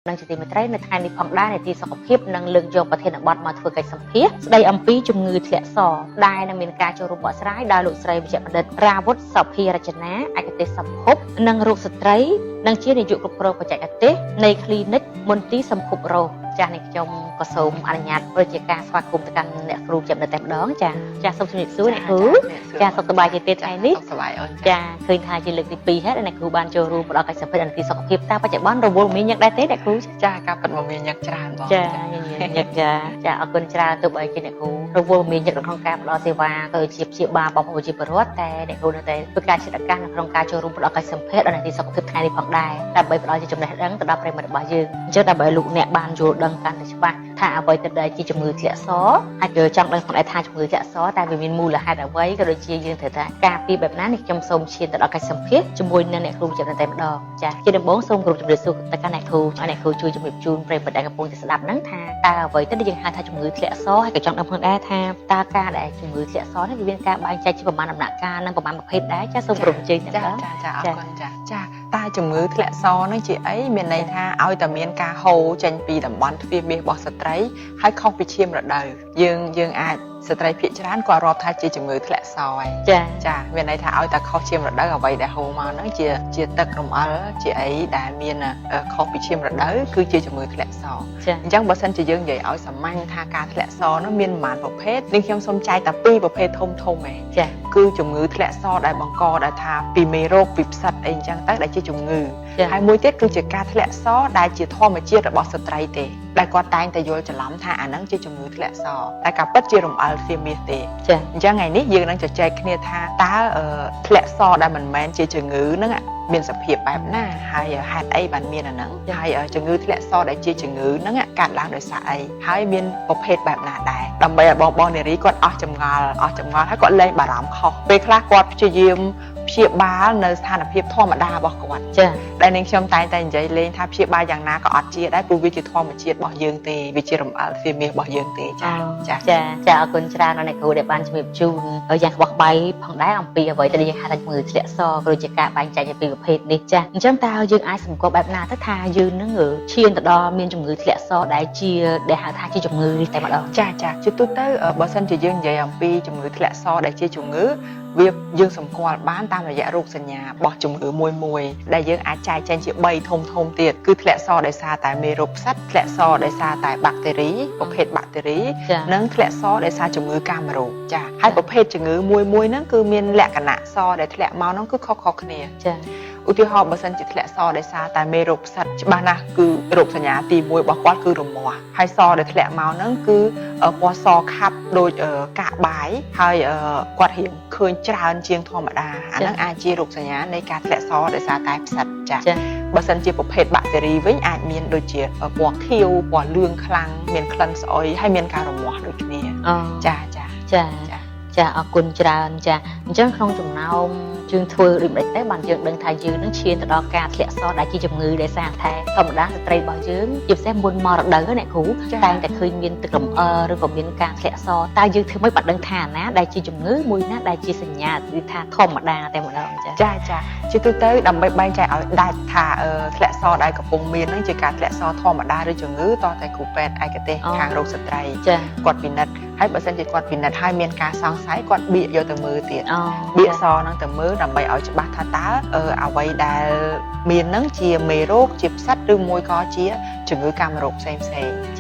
នឹងជាទីមេត្រីនៅថ្ងៃនេះផងដែរនីតិសុខភាពនឹងលើកយកប្រធានបទមកធ្វើកិច្ចសម្ភាសន៍ស្ដីអំពីជំងឺធ្លាក់សដែលនឹងមានការចូលរួមបកស្រាយដោយលោកស្រីវិជ្ជបណ្ឌិតរាវុធសុភារចនាឯកទេសសម្ភពនិងរោគស្ត្រីនិងជានាយកគ្រប់គ្រងបច្ចេកទេសនៃ Clinic មន្ទីរសម្ភពរោគចាស់នេះខ្ញុំក៏សូមអនុញ្ញាតធ្វើជាការស្វាគមន៍ទៅកាន់អ្នកគ្រូជំនិតតែម្ដងចាសូមជម្រាបសួរអ្នកគ្រូចាសុខសប្បាយជាទៀតថ្ងៃនេះសុខសប្បាយអូនចាឃើញថាជាលើកទី2ហើយដែលអ្នកគ្រូបានចូលរួមផ្ដល់កិច្ចសម្ភាសន៍អំពីសុខភាពតើបច្ចុប្បន្នរវល់មានយ៉ាងដែរទេអ្នកគ្រូចាការពិតមកមានយ៉ាងច្រើនបងចាញឹកចាអរគុណច្រើនទោះបីជាអ្នកគ្រូរវល់មានញឹកក្នុងការផ្ដល់សេវាទៅជាព្យាបាលបងប្អូនជាពលរដ្ឋតែអ្នកគ្រូនៅតែធ្វើការឆ្លៀតឱកាសនៅក្នុងការចូលរួមផ្ដល់កិច្ចសម្ភាសន៍ដល់នីតិសុខភាពថ្ងៃនេះផងដែរដើម្បីផ្ដល់ជាចំណេះដឹងទៅដល់ប្រិយមិត្តរបស់យើងអញ្ចឹងដើម្បីលោកអ្នកបានយល់ដឹងកាន់តែច្បាស់ថាអ្វីទៅដែលជាជំងឺធ្លាក់សហើយក៏ចង់ដឹងផងដែរថាជំងឺធ្លាក់សតែវាមានមូលហេតុអ្វីក៏ដូចជាយើងត្រូវថាការពីបែបណានេះខ្ញុំសូមឈានទៅដល់កិច្ចសម្ភាសន៍ជាមួយនឹងអ្នកគ្រូចំណេះតែម្ដងចាជាដំបូងសូមគោរពជំរាបសួរទៅកាន់អ្នកគ្រូឲ្យអ្នកគ្រូជួយជម្រាបជូនប្រិយមិត្តដែលកំពុងតែស្ដាប់ហ្នឹងថាតើអ្វីទៅដែលយើងហៅថាជំងឺធ្លាក់សហើយក៏ចង់ដឹងផងដែរថាតើការដែលជំងឺធ្លាក់សនេះវាមានការបែងចែកជាប្រមាណដំណាក់កាលនិងប្រមាណប្រភេទដែរចាសូមគោរពអញ្ជើញតែម្ដងចាអរគុណចាតើជំងឺធ្លាក់សនេះជាអីមានន័យថាឲ្យតែមានការហូរចេញពីតំបន់ទ្វារមាសរបស់ស្ត្រីហើយខុសពីឈាមរដូវយើងអាចស្ត្រីភាគច្រើនគាត់រាប់ថាជាជំងឺធ្លាក់សហើយចាមានន័យថាឲ្យតែខុសឈាមរដូវអ្វីដែលហូរមកហ្នឹងជាទឹករំអិលជាអីដែលមានខុសពីឈាមរដូវគឺជាជំងឺធ្លាក់សអញ្ចឹងបើសិនជាយើងនិយាយឲ្យសាមញ្ញថាការធ្លាក់សនោះមានប្រមាណប្រភេទនេះខ្ញុំសូមចែកតែ2ប្រភេទធំឯងចាគឺជំងឺធ្លាក់សដែលបង្កដែលថាពីមេរោគពីផ្សិតអីអញ្ចឹងទៅដែលជាជំងឺហើយមួយទៀតគឺជាការធ្លាក់សដែលជាធម្មជាតិរបស់ស្ត្រីទេដែលគាត់តែងតែយល់ច្រឡំថាអាហ្នឹងជាជំងឺធ្លាក់សតែការពិតជារំអិលទ្វារមាសទេអញ្ចឹងថ្ងៃនេះយើងនឹងជជែកគ្នាថាតើធ្លាក់សដែលមិនមែនជាជំងឺហ្នឹងមានសភាពបែបណាហើយហេតុអីបានមានអាហ្នឹងហើយជំងឺធ្លាក់សដែលជាជំងឺហ្នឹងកើតឡើងដោយសារអីហើយមានប្រភេទបែបណាដែរដើម្បីឲ្យបងនារីគាត់អស់ចម្ងល់ហើយគាត់លែងបារម្ភខុសពេលខ្លះគាត់ព្យាយាមព្យាបាលនៅស្ថានភាពធម្មតារបស់គាត់ដែលនាងខ្ញុំតែងតែនិយាយលេងថាព្យាបាលយ៉ាងណាក៏អត់ជាដែរព្រោះវាជាធម្មជាតិរបស់យើងទេវាជារំអិលទ្វារមាសរបស់យើងទេចាអរគុណច្រើនដល់អ្នកគ្រូដែលបានជំរាបជូនយ៉ាងក្បោះក្បាយផងដែរអំពីអ្វីដែលយើងហៅថាជំងឺធ្លាក់សឬជាការបែងចែកពីប្រភេទនេះចាអញ្ចឹងតើយើងអាចសម្គាល់បែបណាទៅថាយើងនឹងឈានទៅដល់មានជំងឺធ្លាក់សដែលហៅថាជាជំងឺនេះតែម្ដងចាជាទូទៅបើសិនជាយើងនិយាយអំពីជំងឺធ្លាក់សដែលជាជំងឺវាយើងសម្គាល់បានតាមរយៈរោគសញ្ញារបស់ជំងឺមួយដែលយើងអាចចែកចេញជា3ធំទៀតគឺធ្លាក់សដោយសារតែមេរោគផ្សិតធ្លាក់សដោយសារតែបាក់តេរីប្រភេទបាក់តេរីនិងធ្លាក់សដោយសារជំងឺកាមរោគចាហើយប្រភេទជំងឺមួយហ្នឹងគឺមានលក្ខណៈសដែលធ្លាក់មកហ្នឹងគឺខុសៗគ្នាចាឧទាហរណ៍បើសិនជាធ្លាក់សដោយសារតែមេរោគផ្សិតច្បាស់ណាស់គឺរោគសញ្ញាទី1របស់គាត់គឺរមាស់ហើយសដែលធ្លាក់មកហ្នឹងគឺពណ៌សខាប់ដូចកាកបាយហើយគាត់រៀងឃើញច្រើនជាងធម្មតាអាហ្នឹងអាចជារោគសញ្ញានៃការធ្លាក់សដោយសារតែផ្សិតចាបើសិនជាប្រភេទបាក់តេរីវិញអាចមានដូចជាពណ៌ខៀវពណ៌លឿងខ្លាំងមានក្លិនស្អុយហើយមានការរមាស់ដូចគ្នាចាអរគុណច្រើនចាអញ្ចឹងក្នុងចំណោមយើងធ្វើដូចមិនទេបានយើងដឹងថាយើងនឹងឈានទៅដល់ការធ្លាក់សដែលជាជំងឺដែលសារតែធម្មតាស្ត្រីរបស់យើងជាពិសេសមុនមករដូវអ្នកគ្រូតែងតែឃើញមានទឹករំអិលឬក៏មានការធ្លាក់សតើយើងធ្វើមិនបាត់ដឹងថាណាដែលជាជំងឺមួយណាដែលជាសញ្ញាគឺថាធម្មតាតែម្ដងចាជាទូទៅដើម្បីបែងចែកឲ្យដាច់ថាធ្លាក់សដែលកំពុងមាននឹងជាការធ្លាក់សធម្មតាឬជំងឺតតែគ្រូពេទ្យឯកទេសខាងរោគស្ត្រីគាត់ពិនិត្យហើយបើសិនជាគាត់ពិនិត្យហើយមានការសង្ស័យគាត់បៀកយកទៅមើលទៀតបៀកសហ្នឹងទៅមើលដើម្បីឲ្យច្បាស់ថាតើអ្វីដែលមាននឹងជាមេរោគជាផ្សិតឬមួយក៏ជាជំងឺកាមរោគផ្សេង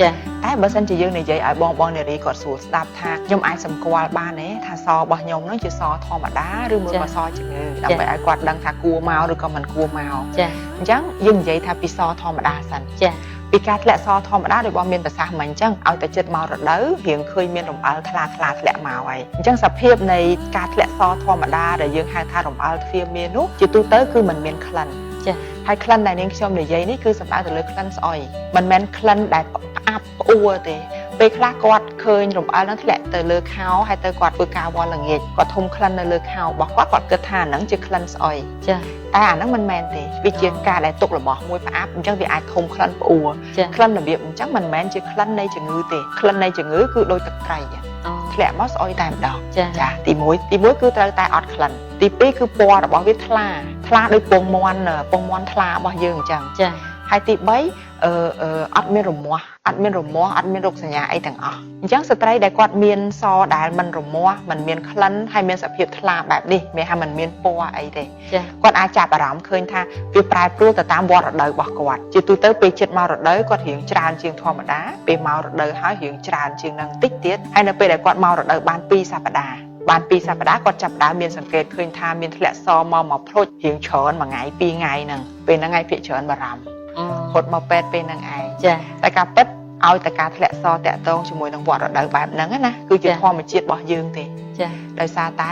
ចាតែបើសិនជាយើងនិយាយឲ្យបងនារីគាត់ស្រួលស្ដាប់ថាខ្ញុំអាចសម្គាល់បានទេថាសរបស់ខ្ញុំនឹងជាសធម្មតាឬមួយក៏សជំងឺដើម្បីឲ្យគាត់ដឹងថាគួរមកឬក៏មិនគួរមកអញ្ចឹងយើងនិយាយថាពីសធម្មតាសិនចាពីការធ្លាក់សធម្មតាដោយបងមានប្រសាសន៍មិនអញ្ចឹងឲ្យតែចិត្តមករដូវរៀងឃើញមានរំអិលថ្លាធ្លាក់មកហើយអញ្ចឹងសភាពនៃការធ្លាក់សធម្មតាដែលយើងហៅថារំអិលទ្វារមាសនោះជាទូទៅគឺមិនមានក្លិនចាហើយក្លិនដែលនាងខ្ញុំនិយាយនេះគឺសំដៅទៅលើក្លិនស្អុយមិនមែនក្លិនដែលផ្អាប់ផ្អួរទេពេលខ្លះគាត់ឃើញរំអិលនឹងធ្លាក់ទៅលើខោហើយទៅគាត់ធ្វើការវល់ល្ងាចគាត់ធំក្លិននៅលើខោរបស់គាត់គិតថាហ្នឹងជាក្លិនស្អុយចាតែអាហ្នឹងមិនមែនទេវាជាការដែលទុករបស់មួយផ្អាប់អញ្ចឹងវាអាចធំក្លិនផ្អួរក្លិនរបៀបអញ្ចឹងមិនមែនជាក្លិននៃជំងឺទេក្លិននៃជំងឺគឺដូចទឹកត្រីធ្លាក់មកស្អុយតែម្ដងចាទី1គឺត្រូវតែអត់ក្លិនទី2គឺពណ៌របស់វាថ្លាដូចពងមាន់ថ្លារបស់យើងអញ្ចឹងចាហើយទី3 អត់មានរមាស់អត់មានរមាស់អត់មានរោគសញ្ញាអីទាំងអស់អញ្ចឹងស្ត្រីដែលគាត់មានសដែលមិនរមាស់មិនមានក្លិនហើយមានសភាពថ្លាបែបនេះមានថាមិនមានពណ៌អីទេគាត់អាចចាប់អារម្មណ៍ឃើញថាវាប្រែប្រួលទៅតាមវដ្តរដូវរបស់គាត់ជាទូទៅពេលជិតមករដូវគាត់រៀងច្រើនជាងធម្មតាពេលមករដូវហើយរៀងច្រើនជាងនឹងតិចទៀតហើយនៅពេលដែលគាត់មករដូវបាន2សប្តាហ៍បាន2សប្តាហ៍គាត់ចាប់ដើមមានសង្កេតឃើញថាមានធ្លាក់សមកផ្លុចរៀងច្រើនមួយថ្ងៃ2ថ្ងៃហ្នឹងពេលហ្នឹងឯងភាគច្រើនបារម្ភហត់មកពេទ្យពេលហ្នឹងឯងចាតែការពិតឲ្យតែការធ្លាក់សតាក់ទងជាមួយនឹងវដ្តរដូវបែបហ្នឹងណាគឺជាធម្មជាតិរបស់យើងទេចាដោយសារតែ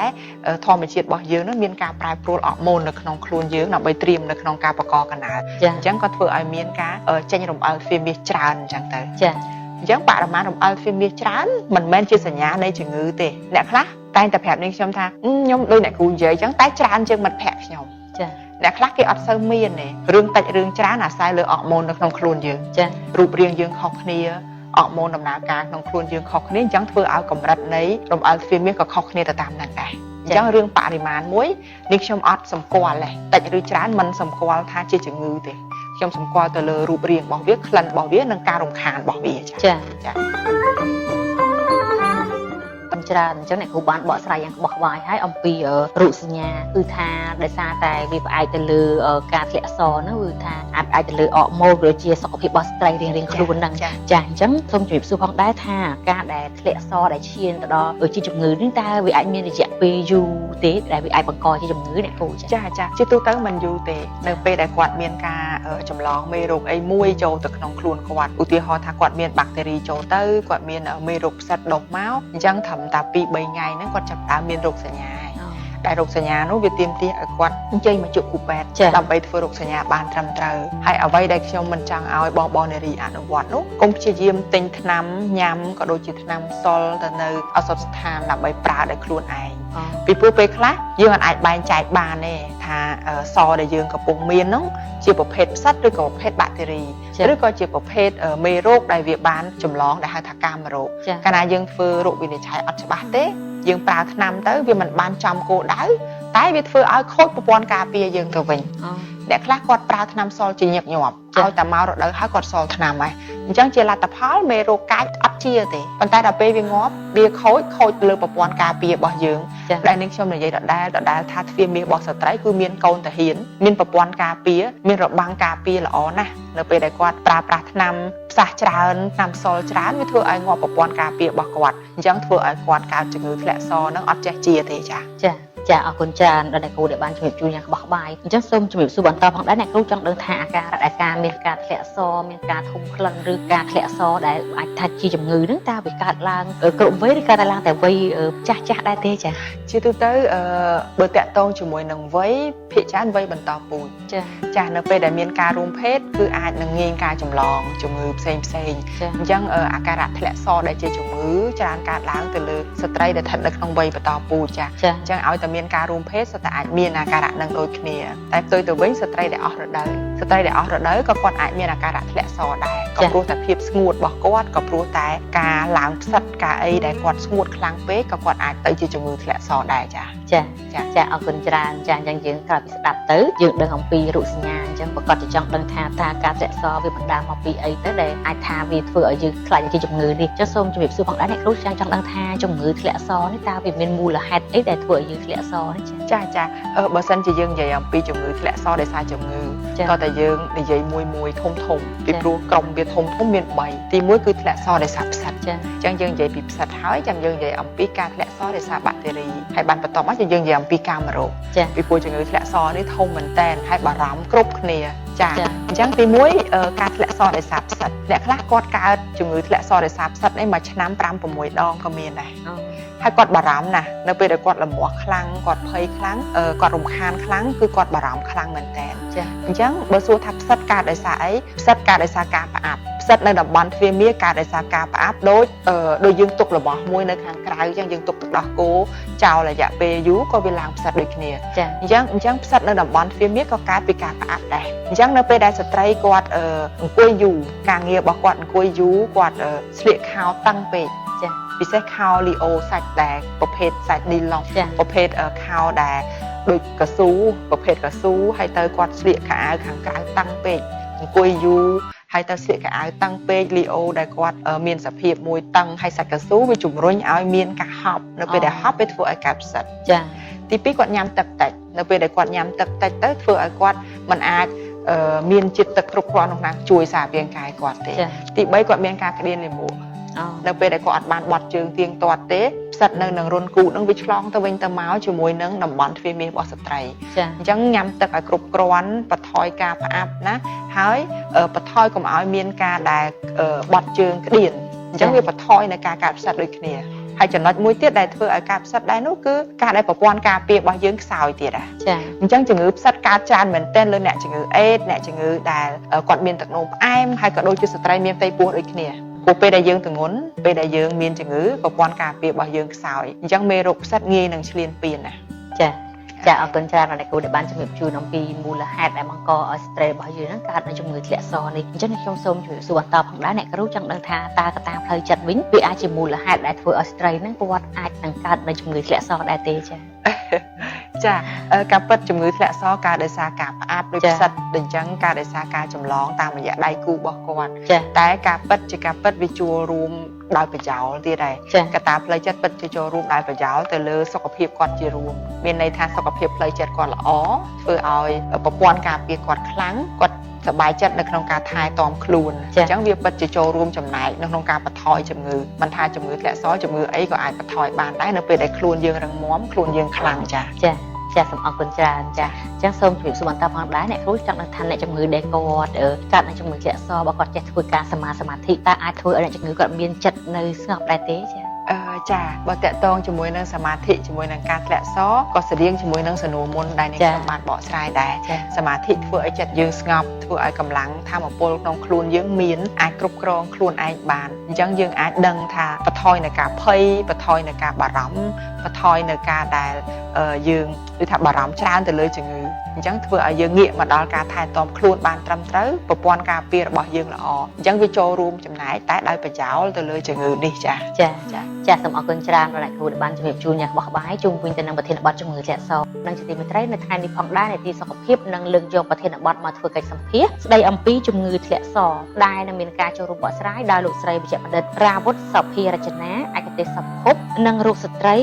ធម្មជាតិរបស់យើងនឹងមានការប្រែប្រួលអរម៉ូននៅក្នុងខ្លួនយើងដើម្បីត្រៀមនៅក្នុងការបង្កកំណើតអញ្ចឹងក៏ធ្វើឲ្យមានការចេញរំអិលទ្វារមាសច្រើនអញ្ចឹងទៅចាអញ្ចឹងបរិមាណរំអិលទ្វារមាសច្រើនមិនមែនជាសញ្ញានៃជំងឺទេអ្នកខ្លះតែងតែប្រាប់នាងខ្ញុំថាខ្ញុំដូចអ្នកគ្រូនិយាយអញ្ចឹងតែច្រើនជាងមិត្តភក្តិខ្ញុំចាអ្នកខ្លះគេអត់សូវមានទេរឿងតិចរឿងច្រើនអាស្រ័យលើអរម៉ូននៅក្នុងខ្លួនយើងចារូបរាងយើងខុសគ្នាអរម៉ូនដំណើរការក្នុងខ្លួនយើងខុសគ្នាអញ្ចឹងធ្វើឲ្យកម្រិតនៃរំអិលទ្វារមាសក៏ខុសគ្នាទៅតាមហ្នឹងដែរអញ្ចឹងរឿងបរិមាណមួយនេះខ្ញុំអត់សម្គាល់ទេតិចឬច្រើនមិនសម្គាល់ថាជាជំងឺទេខ្ញុំសម្គាល់ទៅលើរូបរាងរបស់វាក្លិនរបស់វានិងការរំខានរបស់វាចាច្រើនអញ្ចឹងអ្នកគ្រូបានបកស្រាយយ៉ាងក្បោះក្បាយហើយអំពីរូបសញ្ញាគឺថាដោយសារតែវាផ្អែកទៅលើការធ្លាក់សហ្នឹងគឺថាអាចផ្អែកទៅលើអរម៉ូនឬជាសុខភាពរបស់ស្ត្រីរៀងៗខ្លួនហ្នឹងចាអញ្ចឹងសូមជម្រាបសួរផងដែរថាការដែលធ្លាក់សដែលឈានទៅដល់ជាជំងឺនេះតើវាអាចមានរយៈពេលយូរទេដែលវាអាចបង្កជាជំងឺអ្នកគ្រូចាជាទូទៅមិនយូរទេនៅពេលដែលគាត់មានការចម្លងមេរោគអីមួយចូលទៅក្នុងខ្លួនគាត់ឧទាហរណ៍ថាគាត់មានបាក់តេរីចូលទៅគាត់មានមេរោគផ្សិតដុះមកអញ្ចឹងត្រឹមតែ 2-3 ថ្ងៃហ្នឹងគាត់ចាប់ដើមមានរោគសញ្ញាតែរោគសញ្ញានោះវាទាមទារឲ្យគាត់អញ្ជើញមកជួបគ្រូពេទ្យដើម្បីធ្វើរោគសញ្ញាបានត្រឹមត្រូវហើយអ្វីដែលខ្ញុំមិនចង់ឲ្យបងនារីអនុវត្តនោះកុំព្យាយាមទិញថ្នាំញ៉ាំក៏ដូចជាថ្នាំសុលទៅនៅឱសថស្ថានដើម្បីប្រើដោយខ្លួនឯងពីព្រោះពេលខ្លះយើងអាចបែងចែកបានទេថាសដែលយើងកំពុងមាននោះជាប្រភេទផ្សិតឬក៏ប្រភេទបាក់តេរីឬក៏ជាប្រភេទមេរោគដែលវាបានចម្លងដែលហៅថាកាមរោគកាលណាយើងធ្វើរោគវិនិច្ឆ័យអត់ច្បាស់ទេយើងប្រើថ្នាំទៅវាមិនបានចំគោលដៅតែវាធ្វើឲ្យខូចប្រព័ន្ធការពារយើងទៅវិញអ្នកខ្លះគាត់ប្រើថ្នាំសល់ជាញឹកញាប់ឲ្យតែមករដូវហើយគាត់សល់ថ្នាំហើយអញ្ចឹងជាលទ្ធផលមេរោគកាចអត់ជាទេប៉ុន្តែដល់ពេលវាងាប់វាខូចលើប្រព័ន្ធការពាររបស់យើងដែលនឹងខ្ញុំនិយាយដដែលថាទ្វារមាសរបស់ស្ត្រីគឺមានកូនទាហានមានប្រព័ន្ធការពារមានរបាំងការពារល្អណាស់នៅពេលដែលគាត់ប្រើប្រាស់ថ្នាំផ្សះច្រើនថ្នាំសល់ច្រើនវាធ្វើឲ្យងាប់ប្រព័ន្ធការពាររបស់គាត់អញ្ចឹងធ្វើឲ្យគាត់កើតជំងឺធ្លាក់សនឹងអត់ចេះជាទេចាអរគុណច្រើនដល់អ្នកគ្រូដែលបានជួយជួយយ៉ាងក្បោះក្បាយអញ្ចឹងសូមជម្រាបសួរបន្តផងដែរអ្នកគ្រូចង់ដឹងថាអាការមានការធ្លាក់សមានការធំក្លិនឬការធ្លាក់សដែលអាចថាជាជំងឺហ្នឹងតើវាកើតឡើងគ្រប់វ័យឬកើតឡើងតែវ័យចាស់ដែរទេចាជាទូទៅបើតាក់ទងជាមួយនឹងវ័យភាគច្រើនវ័យបន្តពូជចានៅពេលដែលមានការរួមភេទគឺអាចនឹងងាយការចម្លងជំងឺផ្សេងអញ្ចឹងអាការៈធ្លាក់សដែលជាជំងឺច្រើនកើតឡើងទៅលើស្ត្រីដែលស្ថិតនៅក្នុងវ័យបន្តពូជចាអញ្ចឹងឲ្យតែមានការរួមភេទសុទ្ធតែអាចមានអាការៈនឹងដូចគ្នាតែផ្ទុយទៅវិញស្ត្រីដែលអស់រដូវក៏គាត់អាចមានអាការៈធ្លាក់សដែរក៏ព្រោះតែភាពស្ងួតរបស់គាត់ក៏ព្រោះតែការឡើងផ្សិតការអីដែលគាត់ស្ងួតខ្លាំងពេកក៏គាត់អាចទៅជាជំងឺធ្លាក់សដែរចាអរគុណច្រើនចាអញ្ចឹងយើងក្រោយពីស្ដាប់ទៅយើងដឹងអំពីរូបសញ្ញាអញ្ចឹងប្រកាសជាចង់ដឹងថាការធ្លាក់សវាបណ្ដាលមកពីអីទៅដែលអាចថាវាធ្វើឲ្យយើងខ្លាចជាជំងឺនេះចាសូមជម្រាបសួរផងដែរអ្នកគ្រូចង់ដឹងថាជំងឺធ្លាក់សនេះតើវាមានមូលហេតុអីដែលធ្វើឲ្យយើងធ្លាក់សនេះចាបើសិនជាយើងនិយាយអំពីជំងឺធ្លាក់សដោយសារជំងឺក៏តែយើងនិយាយមួយធំពីព្រោះក្រុមវាធំមាន3ទី1គឺធ្លាក់សដោយសារផ្សិតអញ្ចឹងយើងនិយាយពីផ្សិតហើយចាំយើងនិយាយអំពីការធ្លាក់សដោយសារបាក់តេរីហើយបានបន្តមកយើងនិយាយអំពីកាមរោគពីព្រោះជំងឺធ្លាក់សនេះធំមែនតែនហើយបារម្ភគ្រប់គ្នាចាអញ្ចឹងទី1ការធ្លាក់សដោយសារផ្សិតអ្នកខ្លះគាត់កើតជំងឺធ្លាក់សដោយសារផ្សិតនេះមួយឆ្នាំ 5-6 ដងក៏មានដែរហើយគាត់បារម្ភណាស់នៅពេលដែលគាត់លមាស់ខ្លាំងគាត់ភ័យខ្លាំងគាត់រំខានខ្លាំងគឺគាត់បារម្ភខ្លាំងមែនតើអញ្ចឹងបើសួរថាផ្សិតកើតដោយសារអីផ្សិតកើតដោយសារការផ្អាប់ផ្សិតនៅតំបន់ទ្វារមាសកើតដោយសារការផ្អាប់ដូចយើងទុករបស់មួយនៅខាងក្រៅអញ្ចឹងយើងទុកទឹកដោះគោចោលរយៈពេលយូរក៏វាឡើងផ្សិតដូចគ្នាអញ្ចឹងផ្សិតនៅតំបន់ទ្វារមាសក៏កើតពីការផ្អាប់ដែរអញ្ចឹងនៅពេលដែលស្ត្រីគាត់អង្គុយយូរការងាររបស់គាត់អង្គុយយូរគាត់ស្លៀកខោតឹងពេកពិសេសខោលីអូសាច់ដែលប្រភេទសាច់នីឡុងប្រភេទខោដែលដូចកស៊ូប្រភេទកស៊ូហើយទៅគាត់ស្លៀកខោអាវខាងក្រៅតាំងពេកអង្គុយយូរ ហើយតើស្លៀកកៅអៅតាំងពេកលីអូដែលគាត់មានសភាពមួយតឹងហើយសាច់កៅស៊ូវាជំរុញឲ្យមានការហប់នៅពេលដែលហប់វាធ្វើឲ្យកើតផ្សិតចាទី2គាត់ញ៉ាំទឹកតិចនៅពេលដែលគាត់ញ៉ាំទឹកតិចទៅធ្វើឲ្យគាត់មិនអាចមានជាតិទឹកគ្រប់គ្រាន់ក្នុងការជួយសារពាង្គកាយគាត់ទេទី3គាត់មានការក្តៀនលាមកនៅពេលដែលគាត់អត់បានបត់ជើងទៀងទាត់ទេផ្សិតនៅនឹងរុនគូនឹងវាឆ្លងទៅវិញទៅមកជាមួយនឹងតំបន់ទ្វារមាសរបស់ស្ត្រីអញ្ចឹងញ៉ាំទឹកឲ្យគ្រប់គ្រាន់បន្ថយការផ្អាប់ណាហើយបន្ថយកុំឲ្យមានការដែលបត់ជើងក្តៀនអញ្ចឹងវាបន្ថយនៅការកើតផ្សិតដូចគ្នាហើយចំណុចមួយទៀតដែលធ្វើឲ្យការផ្សិតដែរនោះគឺការដែលប្រព័ន្ធការពាររបស់យើងខ្សោយទៀតចាអញ្ចឹងជំងឺផ្សិតកើតច្រើនមែនទែនលើអ្នកជំងឺអេដអ្នកជំងឺដែលគាត់មានទឹកនោមផ្អែមហើយក៏ដូចជាស្ត្រីមានផ្ទៃពោះដូចគ្នាព្រោះពេលដែលយើងទងន់ពេលដែលយើងមានជំងឺប្រព័ន្ធការពាររបស់យើងខ្សោយអញ្ចឹងមេរោគផ្សិតងាយនឹងឈ្លានពានណាចាចាអរគុណច្រើនអ្នកគ្រូដែលបានជំរាបជូនអំពីមូលហេតុដែលបង្កឲ្យស្ត្រីរបស់យើងហ្នឹងកើតនៅជំងឺធ្លាក់សនេះអញ្ចឹងខ្ញុំសូមជម្រាបសួរបន្តផងដែរអ្នកគ្រូចង់ដឹងថាតើកត្តាផ្លូវចិត្តវិញវាអាចជាមូលហេតុដែលធ្វើឲ្យស្ត្រីហ្នឹងគាត់អាចនឹងកើតនៅជំងឺធ្លាក់សដែរទេចាចាការពិតជំងឺធ្លាក់សកើតដោយសារការផ្អាប់ដូចផ្សិតដូចអញ្ចឹងកើតដោយសារការចម្លងតាមរយៈដៃគូរបស់គាត់តែការពិតជាការពិតវាជួលរួមដោយប្រយោលទៀតដែរកត្តាផ្លូវចិត្តពិតជាចូលរួមដោយប្រយោលទៅលើសុខភាពគាត់ជារួមមានន័យថាសុខភាពផ្លូវចិត្តគាត់ល្អធ្វើឲ្យប្រព័ន្ធការពារគាត់ខ្លាំងគាត់សប្បាយចិត្តនៅក្នុងការថែទាំខ្លួនអញ្ចឹងវាពិតជាចូលរួមចំណែកនៅក្នុងការបន្ថយជំងឺមិនថាជំងឺធ្លាក់សជំងឺអីក៏អាចបន្ថយបានដែរនៅពេលដែលខ្លួនយើងរឹងមាំខ្លួនយើងខ្លាំងចាសូមអរគុណច្រើនចាអញ្ចឹងសូមជម្រាបសួរបន្តផងដែរអ្នកគ្រូចង់ដឹងថាអ្នកជំងឺដែលគាត់កើតនៅជំងឺធ្លាក់សបើគាត់ចេះធ្វើការសមាធិតើអាចធ្វើឲ្យអ្នកជំងឺគាត់មានចិត្តនៅស្ងប់ដែរទេចាបើតកតងជាមួយនឹងសមាធិជាមួយនឹងការធ្លាក់សក៏ស្រដៀងជាមួយនឹងសំណួរមុនដែលអ្នកខ្ញុំបានបកស្រាយដែរសមាធិធ្វើឲ្យចិត្តយើងស្ងប់ធ្វើឲ្យកម្លាំងធម៌ពលក្នុងខ្លួនយើងមានអាចគ្រប់គ្រងខ្លួនឯងបានអញ្ចឹងយើងអាចដឹងថាបន្ថយនៅការភ័យបន្ថយនៅការបារម្ភបន្ថយនៅការដែលយើងដូចថាបារម្ភច្រើនទៅលើជំងឺអញ្ចឹងធ្វើឲ្យយើងងាកមកដល់ការថែទាំខ្លួនបានត្រឹមត្រូវប្រព័ន្ធការពាររបស់យើងល្អអញ្ចឹងវាចូលរួមចំណែកតែដោយប្រយោលទៅលើជំងឺនេះចាសូមអរគុណច្រើនដល់អ្នកគ្រូដែលបានជំរាបជូនយ៉ាងក្បោះក្បាយជុំវិញទៅនឹងប្រធានបទជំងឺធ្លាក់សនិងជាទីមេត្រីនៅថ្ងៃនេះផងដែរនីតិសុខភាពនឹងលើកយកប្រធានបទមកធ្វើកិច្ចសម្ភាសន៍ស្ដីអំពីជំងឺធ្លាក់សដែលនឹងមានការចូលរួមបកស្រាយដោយលោកស្រីវិជ្ជបណ្ឌិតរាវុធសុភារចនាឯកទេសសម្ភពនិងរោគស្ត្រី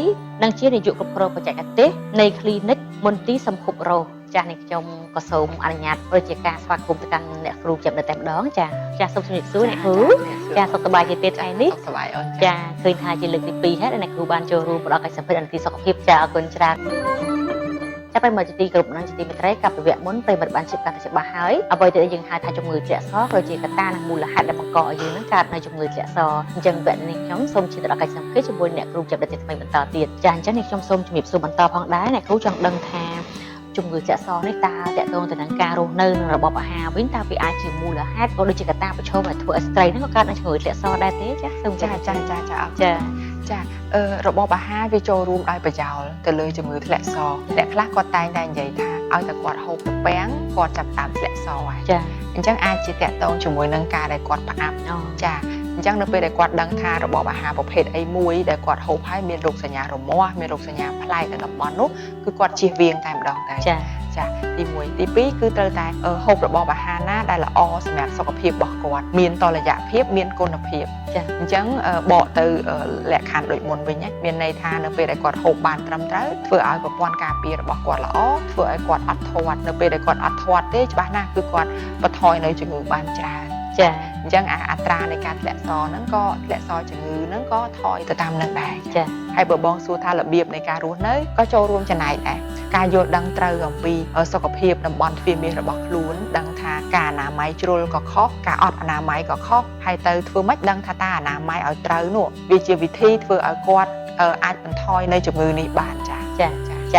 និងជានាយកគ្រប់គ្រងបច្ចេកទេសនៃ Clinic មន្ទីរសម្ភពរោគចាស់នេះខ្ញុំក៏សូមអនុញ្ញាតប្រជាការស្វាគមន៍ទៅកាន់អ្នកគ្រូចាប់តែម្ដងចាសូមជម្រាបសួរអ្នកគ្រូចាសុខសប្បាយជាទេថ្ងៃនេះសុខសប្បាយអូនចាឃើញថាជាលើកទី2ហើយដែលអ្នកគ្រូបានចូលរួមផ្ដល់កិច្ចសម្ភាសន៍អំពីសុខភាពចាអរគុណច្រើនចាប់ពីមកជាទីគ្រប់នឹងជាទីមេត្រីកັບពីវគ្គមុនប្រិមត្តបានជិបកាន់តែច្បាស់ហើយអ្វីដែលយើងហៅថាជំងឺធ្លាក់សក៏ជាកត្តានិងមូលហេតុដែលបង្កឲ្យយើងនឹងកើតនៅជំងឺធ្លាក់សអញ្ចឹងវគ្គនេះខ្ញុំសូមជិះទៅដល់កិច្ចសម្ភាសន៍ជាមួយអ្នកគ្រូចាប់តែថ្មីបន្តទៀតចាអញ្ចឹងនេះខ្ញុំសូមជំរាបសួរបន្តផងដែរអ្នកគ្រូចង់ដឹងថាជំងឺធ្លាក់សនេះតើតកតងទៅនឹងការរស់នៅនឹងរបបអាហារវិញតើវាអាចជាមូលហេតុក៏ដូចជាកត្តាប្រឈមដែលធ្វើឲ្យស្ត្រីហ្នឹងក៏កើតនឹងជំងឺធ្លាក់សដែរទេចាសូមចារបបអាហារវាចូលរួមដោយប្រយោលទៅលើជំងឺធ្លាក់សអ្នកខ្លះគាត់តែងតែនិយាយថាឲ្យតែគាត់ហូបត្រពាំងគាត់ចាប់តាមធ្លាក់សហើយអញ្ចឹងអាចជាតកតងជាមួយនឹងការដែលគាត់ផ្អាប់អញ្ចឹងនៅពេលដែលគាត់ដឹងថារបបអាហារប្រភេទអីមួយដែលគាត់ហូបហើយមានរោគសញ្ញារមាស់មានរោគសញ្ញាប្លែកនៅតំបន់នោះគឺគាត់ជៀសវាងតែម្ដងតែទី1ទី2គឺត្រូវតែហូបរបបអាហារណាដែលល្អសម្រាប់សុខភាពរបស់គាត់មានតុល្យភាពមានគុណភាពអញ្ចឹងបកទៅលក្ខខណ្ឌដូចមុនវិញមានន័យថានៅពេលដែលគាត់ហូបបានត្រឹមត្រូវធ្វើឲ្យប្រព័ន្ធការពាររបស់គាត់ល្អធ្វើឲ្យគាត់អត់ធាត់នៅពេលដែលគាត់អត់ធាត់ទេច្បាស់ណាស់គឺគាត់បន្ថយនៅជំងឺបានច្រើនអញ្ចឹងអត្រានៃការធ្លាក់សហ្នឹងក៏ធ្លាក់សជំងឺហ្នឹងក៏ថយទៅតាមនឹងដែរហើយបើបងសួរថារបៀបនៃការរស់នៅក៏ចូលរួមចំណែកដែរការយល់ដឹងត្រូវអំពីសុខភាពតំបន់ទ្វារមាសរបស់ខ្លួនដឹងថាការអនាម័យជ្រុលក៏ខុសការអត់អនាម័យក៏ខុសហើយទៅធ្វើម៉េចដឹងថាតើអនាម័យឲ្យត្រូវនោះវាជាវិធីធ្វើឲ្យគាត់អាចបន្ថយនៅជំងឺនេះបានចា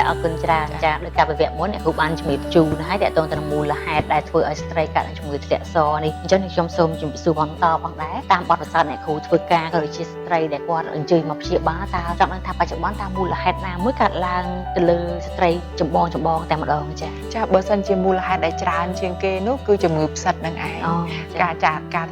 អរគុណច្រើនដោយការវិវត្តមុនអ្នកគ្រូបានជំរាបជូនហើយតើតើទៅនឹងមូលហេតុដែលធ្វើឲ្យស្ត្រីកើតជំងឺធ្លាក់សនេះអញ្ចឹងខ្ញុំសូមជម្រាបសួរបន្តផងដែរតាមបទពិសោធន៍អ្នកគ្រូធ្វើការក៏ដូចជាស្ត្រីដែលគាត់អញ្ជើញមកព្យាបាលតើចង់ដឹងថាបច្ចុប្បន្នតើមូលហេតុណាមួយកើតឡើងទៅលើស្ត្រីចម្បងតែម្ដងចាបើសិនជាមូលហេតុដែលច្រើនជាងគេនោះគឺជំងឺផ្សិតនឹងឯងការ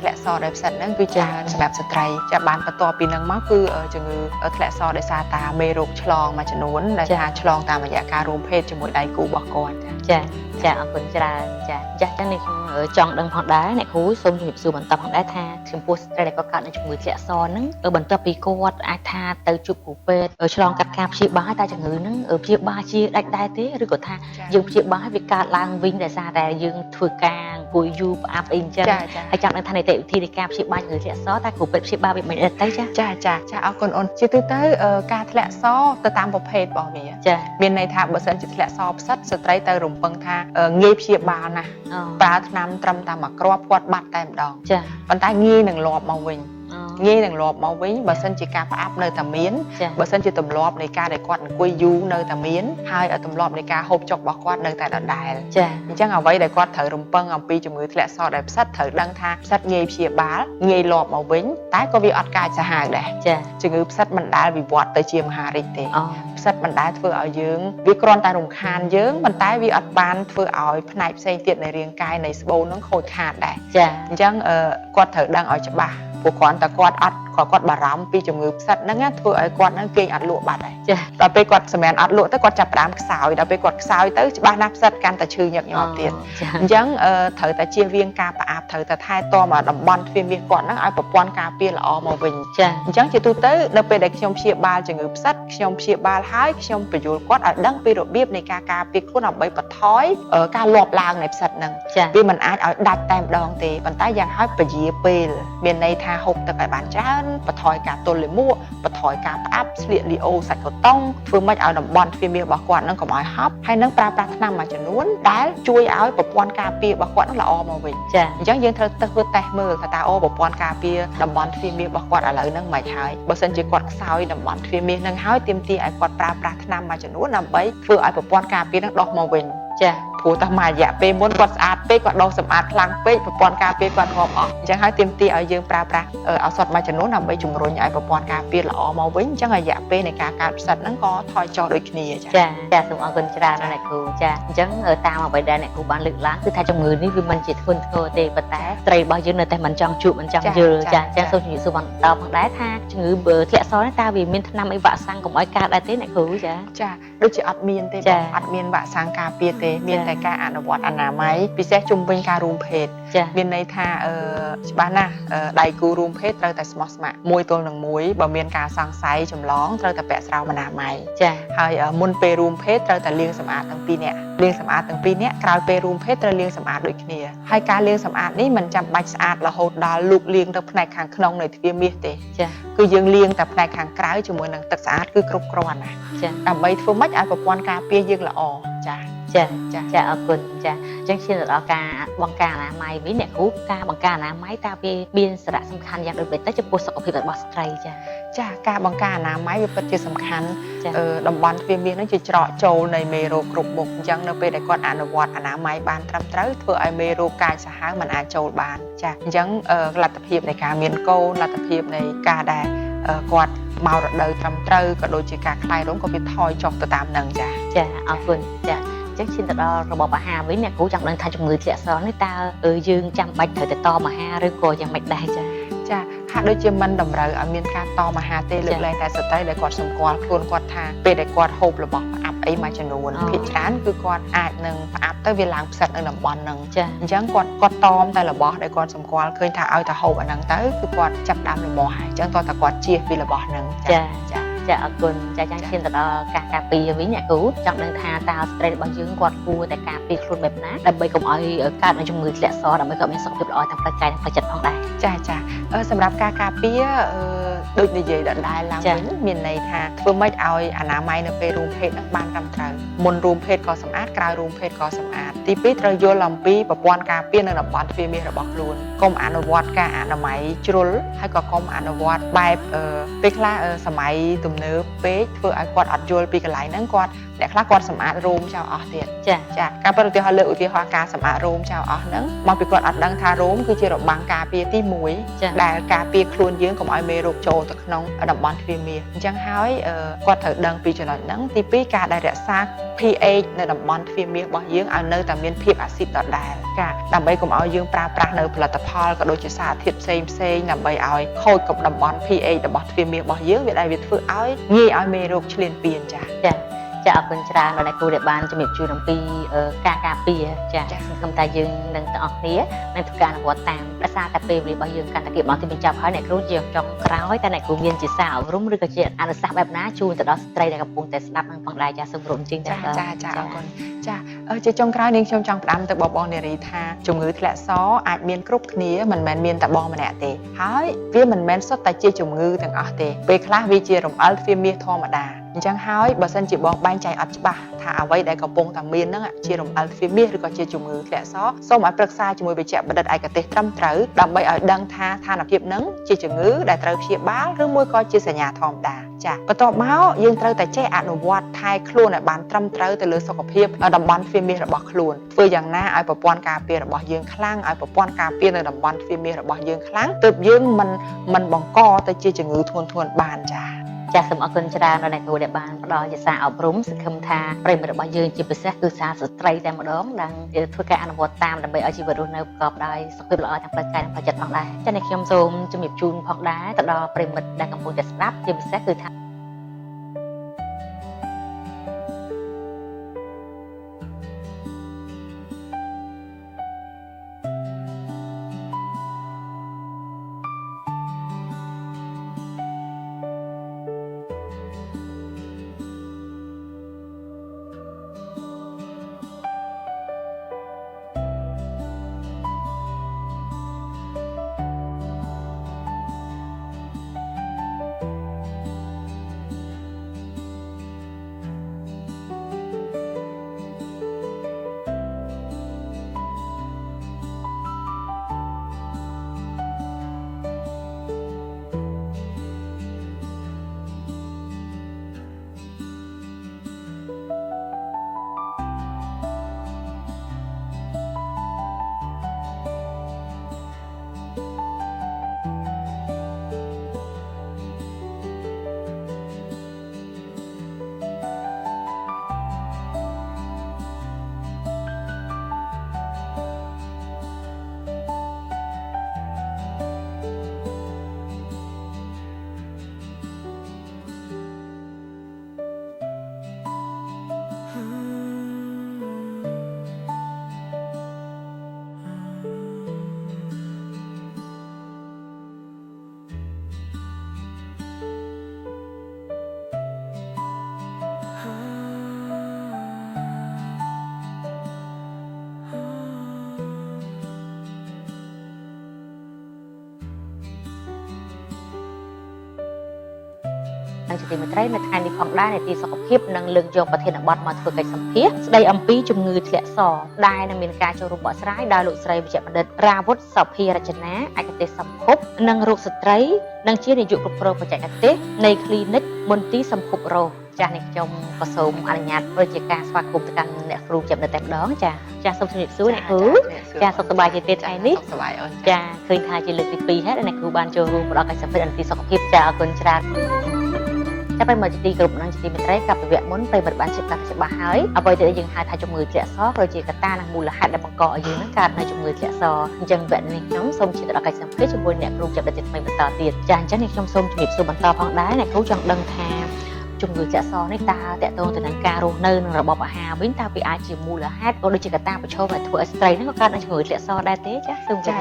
ធ្លាក់សដោយផ្សិតហ្នឹងគឺច្រើនសម្រាប់ស្ត្រីបានបន្ទាប់ពីហ្នឹងមកគឺជំងឺធ្លាក់សដោយសារតាមេរោគឆ្លងមួយចំនួនដែលថាឆ្លងតាមរយៈការរួមភេទជាមួយដៃគូរបស់គាត់ ចាអរគុណច្រើនចាចឹងនេះខ្ញុំចង់ដឹងផងដែរអ្នកគ្រូសូមជំរាបសួរបន្តផងដែរថាចំពោះស្ត្រីដែលគាត់កើតនឹងជំងឺធ្លាក់សហ្នឹងបន្ទាប់ពីគាត់អាចថាទៅជួបគ្រូពេទ្យឆ្លងកាត់ការព្យាបាលតែជំងឺហ្នឹងព្យាបាលជាដាច់ដែរទេឬក៏ថាយើងព្យាបាលឲ្យវាកើតឡើងវិញដោយសារតែយើងធ្វើការអង្គុយយូរផ្អាប់អីអញ្ចឹងហើយចង់ដឹងថានីតិវិធីនៃការព្យាបាលជំងឺធ្លាក់សតែគ្រូពេទ្យព្យាបាលវាមិនដែរទេចាអរគុណអូនជាទូទៅការធ្លាក់សទៅតាមប្រភេទរបស់វាមានន័យថាបើសិនជាធ្លាក់សផ្សិតស្ត្រីទៅរំពឹងថាងាយព្យាបាលណាស់ប្រើថ្នាំត្រឹមតែមួយគ្រាប់គាត់បាត់តែម្ដងប៉ុន្តែងាយនឹងលាប់មកវិញបើសិនជាការផ្អាប់នៅតែមានបើសិនជាទម្លាប់នៃការដែលគាត់អង្គុយយូរនៅតែមានហើយទម្លាប់នៃការហូបចុករបស់គាត់នៅតែដដែលអញ្ចឹងអ្វីដែលគាត់ត្រូវរំពឹងអំពីជំងឺធ្លាក់សដែលផ្សិតត្រូវដឹងថាផ្សិតងាយព្យាបាលងាយលាប់មកវិញតែក៏វាអត់កាចសាហាវដែរជំងឺផ្សិតមិនដែលវិវត្តទៅជាមហារីកទេផ្សិតមិនដែលធ្វើឲ្យយើងវាគ្រាន់តែរំខានយើងប៉ុន្តែវាអត់បានធ្វើឲ្យផ្នែកផ្សេងទៀតនៃរាងកាយនៃស្បូននឹងខូចខាតដែរអញ្ចឹងគាត់ត្រូវដឹងឲ្យច្បាស់ព្រោះគ្រាន់តែគាត់បារម្ភពីជំងឺផ្សិតហ្នឹងធ្វើឲ្យគាត់ហ្នឹងគេងអត់លក់បាត់ហើយដល់ពេលគាត់សម្រាប់អត់លក់ទៅគាត់ចាប់ផ្ដើមខ្សោយដល់ពេលគាត់ខ្សោយទៅច្បាស់ណាស់ផ្សិតកាន់តែឈឺញឹកញាប់ទៀតអញ្ចឹងត្រូវតែជៀសវាងការផ្អាប់ត្រូវតែថែទាំឲ្យតំបន់ទ្វារមាសគាត់ហ្នឹងឲ្យប្រព័ន្ធការពារល្អមកវិញអញ្ចឹងជាទូទៅនៅពេលដែលខ្ញុំព្យាបាលជំងឺផ្សិតខ្ញុំព្យាបាលហើយខ្ញុំបញ្យល់គាត់ឲ្យដឹងពីរបៀបនៃការការពារខ្លួនដើម្បីបន្ថយការលាប់ឡើងនៃផ្សិតហ្នឹងវាមិនអាចឲ្យដាច់តែម្ដងទេប៉ុន្តែយ៉ាងហោចពជាពេលមានន័យថាហូបទឹកឲ្យបានច្រើនបន្ថយការទល់លាមកបន្ថយការផ្អាប់ស្លៀកលីអូសាច់កូតុងធ្វើម៉េចឲ្យតំបន់ទ្វារមាសរបស់គាត់នឹងកុំឲ្យហប់ហើយនឹងប្រើប្រាស់ថ្នាំមួយចំនួនដែលជួយឲ្យប្រព័ន្ធការពាររបស់គាត់នឹងល្អមកវិញអញ្ចឹងយើងត្រូវទៅធ្វើតេស្តមើលថាតើប្រព័ន្ធការពារតំបន់ទ្វារមាសរបស់គាត់ឥឡូវហ្នឹងមិនហើយបើសិនជាគាត់ខ្សោយតំបន់ទ្វារមាសហ្នឹងហើយទាមទារឲ្យគាត់ប្រើប្រាស់ថ្នាំមួយចំនួនដើម្បីធ្វើឲ្យប្រព័ន្ធការពារនឹងដោះមកវិញព្រោះតែមួយរយៈពេលមុនគាត់ស្អាតពេកគាត់ដោះសម្អាតខ្លាំងពេកប្រព័ន្ធការពារគាត់ងាប់អស់អញ្ចឹងហើយទាមទារឲ្យយើងប្រើប្រាស់ឱសថមួយចំនួនដើម្បីជំរុញឲ្យប្រព័ន្ធការពារល្អមកវិញអញ្ចឹងរយៈពេលនៃការកើតផ្សិតហ្នឹងក៏ថយចុះដូចគ្នាចាសូមអរគុណច្រើនណាស់អ្នកគ្រូអញ្ចឹងតាមអ្វីដែលអ្នកគ្រូបានលើកឡើងគឺថាជំងឺនេះវាមិនជាធ្ងន់ធ្ងរទេប៉ុន្តែស្ត្រីរបស់យើងនៅតែមិនចង់ជួបមិនចង់យល់អញ្ចឹងសូមជំរាបសួរបន្តផងដែរថាជំងឺធ្លាក់សនេះតើវាមានថ្នាំអីវ៉ាក់សាំងកុំឲ្យកើតដែរទេអ្នកគ្រូចាដូចជាអត់មានទេបងអត់មានវ៉ាក់សាំងការពារទេមានតែការអនុវត្តអនាម័យពិសេសជុំវិញការរួមភេទមានន័យថាច្បាស់ណាស់ដៃគូរួមភេទត្រូវតែស្មោះស្ម័គ្រមួយទល់នឹងមួយបើមានការសង្ស័យចម្លងត្រូវតែពាក់ស្រោមអនាម័យហើយមុនពេលរួមភេទត្រូវតែលាងសម្អាតទាំងពីរនាក់ក្រោយពេលរួមភេទត្រូវលាងសម្អាតដូចគ្នាហើយការលាងសម្អាតនេះមិនចាំបាច់ស្អាតរហូតដល់លូកលាងទៅផ្នែកខាងក្នុងនៃទ្វារមាសទេគឺយើងលាងតែផ្នែកខាងក្រៅជាមួយនឹងទឹកស្អាតគឺគ្រប់គ្រាន់ណាដើម្បីធ្វើម៉េចឲ្យប្រព័ន្ធការពារយើងល្អចាអរគុណចាអញ្ចឹងឈានទៅដល់ការបង្ការអនាម័យវិញអ្នកគ្រូការបង្ការអនាម័យតើវាមានសារៈសំខាន់យ៉ាងដូចម្តេចទៅចំពោះសុខភាពរបស់ស្ត្រីចាការបង្ការអនាម័យវាពិតជាសំខាន់តំបន់ទ្វារមាសនឹងជាច្រកចូលនៃមេរោគគ្រប់មុខអញ្ចឹងនៅពេលដែលគាត់អនុវត្តអនាម័យបានត្រឹមត្រូវធ្វើឲ្យមេរោគកាចសាហាវមិនអាចចូលបានអញ្ចឹងលទ្ធភាពនៃការមានកូនលទ្ធភាពនៃការដែលគាត់មករដូវត្រឹមត្រូវក៏ដូចជាការខ្លាយរោមក៏វាថយចុះទៅតាមនឹងចាអរគុណចាចឹងឈានទៅដល់របបអាហារវិញអ្នកគ្រូចង់ដឹងថាជំងឺធ្លាក់សនេះតើយើងចាំបាច់ត្រូវទៅតមអាហារឬក៏យ៉ាងម៉េចដែរចាហាក់ដូចជាមិនតម្រូវឲ្យមានការតមអាហារទេលើកលែងតែស្ត្រីដែលគាត់សម្គាល់ខ្លួនគាត់ថាពេលដែលគាត់ហូបរបស់ផ្អាប់អីមួយចំនួនភាគច្រើនគឺគាត់អាចនឹងផ្អាប់ទៅវាឡើងផ្សិតនៅតំបន់ហ្នឹងអញ្ចឹងគាត់តមតែរបស់ដែលគាត់សម្គាល់ឃើញថាឲ្យតែហូបអាហ្នឹងទៅគឺគាត់ចាប់ដើមលំមាស់ហើយអញ្ចឹងតោះតែគាត់ជៀសពីរបស់ហ្នឹងចាអរគុណចាឈានទៅដល់ការការពារវិញអ្នកគ្រូចង់ដឹងថាតើស្ត្រីរបស់យើងគាត់គួរតែការពារខ្លួនបែបណាដើម្បីកុំឲ្យកើតនៅជំងឺធ្លាក់សដើម្បីគាត់មានសុខភាពល្អទាំងផ្លូវកាយនិងផ្លូវចិត្តផងដែរចាសម្រាប់ការការពារដូចនិយាយដដែលឡើងវិញមានន័យថាធ្វើម៉េចឲ្យអនាម័យនៅពេលរួមភេទនឹងបានត្រឹមត្រូវមុនរួមភេទក៏សម្អាតក្រោយរួមភេទក៏សម្អាតទី2ត្រូវយល់អំពីប្រព័ន្ធការពារនៅតំបន់ទ្វារមាសរបស់ខ្លួនកុំអនុវត្តការអនាម័យជ្រុលហើយក៏កុំអនុវត្តបែបពេលខ្លះសម័យទំនើបពេកធ្វើឲ្យគាត់អត់យល់ពីកន្លែងហ្នឹងអ្នកខ្លះគាត់សម្អាតរោមចោលអស់ទៀតចាការប្រតិហោលើកឧទាហរណ៍ការសម្អាតរោមចោលអស់ហ្នឹងមកពីគាត់អត់ដឹងថារោមគឺជារបាំងការពារទី1ដែលការពារខ្លួនយើងកុំឲ្យមេរោគចូលទៅក្នុងតំបន់ទ្វារមាសអញ្ចឹងហើយគាត់ត្រូវដឹងពីចំណុចហ្នឹងទី2ការដែលរក្សា pH នៅតំបន់ទ្វារមាសរបស់យើងឲ្យនៅតែមានភាពអាស៊ីតដដែលដើម្បីកុំឲ្យយើងប្រើប្រាស់នៅផលិតផលក៏ដូចជាសារធាតុផ្សេងដើម្បីឲ្យខូចកំតំបន់ pH របស់ទ្វារមាសរបស់យើងវាដែលវាធ្វើឲ្យងាយឲ្យមេរោគឈ្លានពានច ចាអរគុណច្រើនដល់អ្នកគ្រូដែលបានជំរាបជូនអំពីការការពារចាសង្ឃឹមថាយើងនឹងទាំងអស់គ្នានឹងធ្វើការអនុវត្តតាមដោយសារតែពេលវេលារបស់យើងកាន់តែគៀបមកទីបញ្ចប់ហើយអ្នកគ្រូជាចុងក្រោយតែអ្នកគ្រូមានជាសារអប់រំឬក៏ជាអនុសាសន៍បែបណាជូនទៅដល់ស្ត្រីដែលកំពុងតែស្ដាប់នឹងផងដែរចាសូមរំជើញតែចាអរគុណចាជាចុងក្រោយនាងខ្ញុំចង់ផ្ដាំទៅបងនារីថាជំងឺធ្លាក់សអាចមានគ្រប់គ្នាមិនមែនមានតែបងម្នាក់ទេហើយវាមិនមែនសុទ្ធតែជាជំងឺទាំងអស់ទេពេលខ្លះវាជារំអិលទ្វារមាសធម្មតាអញ្ចឹងហើយបើសិនជាបងបែងចែកអត់ច្បាស់ថាអ្វីដែលកំពុងតែមានហ្នឹងជារំអិលទ្វារមាសឬក៏ជាជំងឺធ្លាក់សសូមឲ្យប្រឹក្សាជាមួយវេជ្ជបណ្ឌិតឯកទេសត្រឹមត្រូវដើម្បីឲ្យដឹងថាស្ថានភាពហ្នឹងជាជំងឺដែលត្រូវព្យាបាលឬមួយក៏ជាសញ្ញាធម្មតាចាបន្ទាប់មកយើងត្រូវតែចេះអនុវត្តថែខ្លួនឲ្យបានត្រឹមត្រូវទៅលើសុខភាពតំបន់ទ្វារមាសរបស់ខ្លួនធ្វើយ៉ាងណាឲ្យប្រព័ន្ធការពាររបស់យើងខ្លាំងឲ្យប្រព័ន្ធការពារនៅតំបន់ទ្វារមាសរបស់យើងខ្លាំងទើបយើងមិនបង្កទៅជាជំងឺធ្ងន់ធ្ងរបានចាចាសសូមអរគុណច្រើនដល់អ្នកគ្រូដែលបានផ្ដល់ជាសារអប់រំសង្ឃឹមថាប្រិយមិត្តរបស់យើងជាពិសេសគឺសារស្ត្រីតែម្ដងដែលធ្វើការអនុវត្តតាមដើម្បីឲ្យជីវិតរស់នៅប្រកបដោយសុខភាពល្អទាំងផ្លូវកាយនិងផ្លូវចិត្តផងដែរចា៎អ្នកខ្ញុំសូមជំរាបជូនផងដែរទៅដល់ប្រិយមិត្តដែលកំពុងតែស្ដាប់ជាពិសេសគឺថាជាទីមេត្រីនៅថ្ងៃនេះផងដែរនីតិសុខភាពនឹងលើកយកប្រធានបទមកធ្វើកិច្ចសម្ភាសន៍ស្ដីអំពីជំងឺធ្លាក់សដែលនឹងមានការចូលរួមបកស្រាយដោយលោកស្រីវិជ្ជបណ្ឌិតរាវុធសុភារចនាឯកទេសសម្ភពនិងរោគស្ត្រីនិងជានាយកគ្រប់គ្រងបច្ចេកទេសនៃ Clinic មន្ទីរសម្ភពរោគចាស់នេះខ្ញុំក៏សូមអនុញ្ញាតធ្វើជាការស្វាគមន៍ទៅកាន់អ្នកគ្រូវិជ្ជបណ្ឌិតតែម្ដងចាសូមជម្រាបសួរអ្នកគ្រូចាសុខសប្បាយជាទេថ្ងៃនេះសប្បាយអូនចាឃើញថាជាលើកទី2ហើយដែលអ្នកគ្រូបានចូលរួមផ្ដល់កិច្ចសម្ភាសន៍អំពីសុខភាពចាអរគុណច្រើនចាប់ពីមកជាទីគ្រប់នឹងជាទីមេត្រីកັບពីវគ្គមុនប្រិយមិត្តបានជិតកាត់ច្បាស់ហើយអ្វីដែលយើងហៅថាជំងឺធ្លាក់សក៏ជាកត្តានិងមូលហេតុដែលបង្កឲ្យយើងនឹងកើតនៅជំងឺធ្លាក់សអញ្ចឹងវគ្គនេះខ្ញុំសូមជិះទៅដល់កិច្ចសម្ភាសន៍ជាមួយអ្នកគ្រូចាប់ដល់ទីថ្មីបន្តទៀតចាអញ្ចឹងនេះខ្ញុំសូមជម្រាបសួរបន្តផងដែរអ្នកគ្រូចង់ដឹងថាជំងឺធ្លាក់សនេះតើតកតងទៅនឹងការរស់នៅនឹងរបបអាហារវិញតើវាអាចជាមូលហេតុក៏ដូចជាកត្តាប្រឈមដែលធ្វើឲ្យស្ត្រីហ្នឹងក៏កើតនឹងជំងឺធ្លាក់សដែរទេចាសូមចា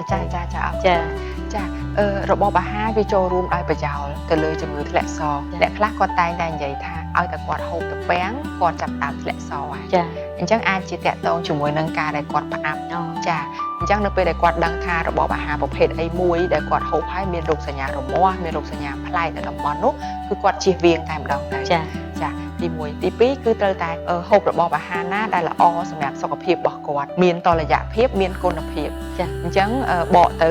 របបអាហារវាចូលរួមដោយប្រយោលទៅលើជំងឺធ្លាក់សអ្នកខ្លះគាត់តែងតែនិយាយថាឲ្យតែគាត់ហូបទៅពាំងគាត់ចាប់ដើមធ្លាក់សហើយចាអញ្ចឹងអាចជាតកតងជាមួយនឹងការដែលគាត់ផ្អាប់ចាអញ្ចឹងនៅពេលដែលគាត់ដឹងថារបបអាហារប្រភេទអីមួយដែលគាត់ហូបហើយមានរោគសញ្ញារមាស់មានរោគសញ្ញាប្លែកនៅតំបន់នោះគឺគាត់ជៀសវាងតែម្ដងទៅចាទី1ទី2គឺត្រូវតែហូបរបបអាហារណាដែលល្អសម្រាប់សុខភាពរបស់គាត់មានតុល្យភាពមានគុណភាពចាអញ្ចឹងបកទៅ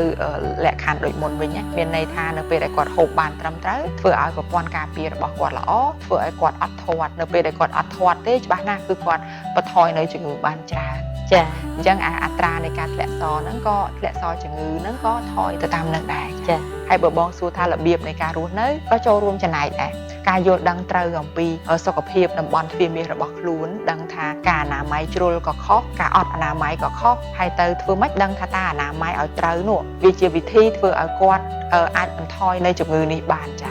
លក្ខខណ្ឌដូចមុនវិញមានន័យថានៅពេលដែលគាត់ហូបបានត្រឹមត្រូវធ្វើឲ្យប្រព័ន្ធការពាររបស់គាត់ល្អធ្វើឲ្យគាត់អត់ធាត់នៅពេលដែលគាត់អត់ធាត់ទេច្បាស់ណាស់គឺគាត់បន្ថយនៅជំងឺបានច្រើនចាអញ្ចឹងអត្រានៃការធ្លាក់សហ្នឹងក៏ធ្លាក់សជំងឺហ្នឹងក៏ថយទៅតាមនឹងដែរចាហើយបើបងសួរថារបៀបនៃការរស់នៅក៏ចូលរួមចំណែកដែរការយល់ដឹងត្រូវអំពីសុខភាពតំបន់ទ្វារមាសរបស់ខ្លួនដឹងថាការអនាម័យជ្រុលក៏ខុសការអត់អនាម័យក៏ខុសហើយទៅធ្វើម៉េចដឹងថាតើអនាម័យឲ្យត្រូវនោះវាជាវិធីធ្វើឲ្យគាត់អាចបន្ថយនៅជំងឺនេះបានចា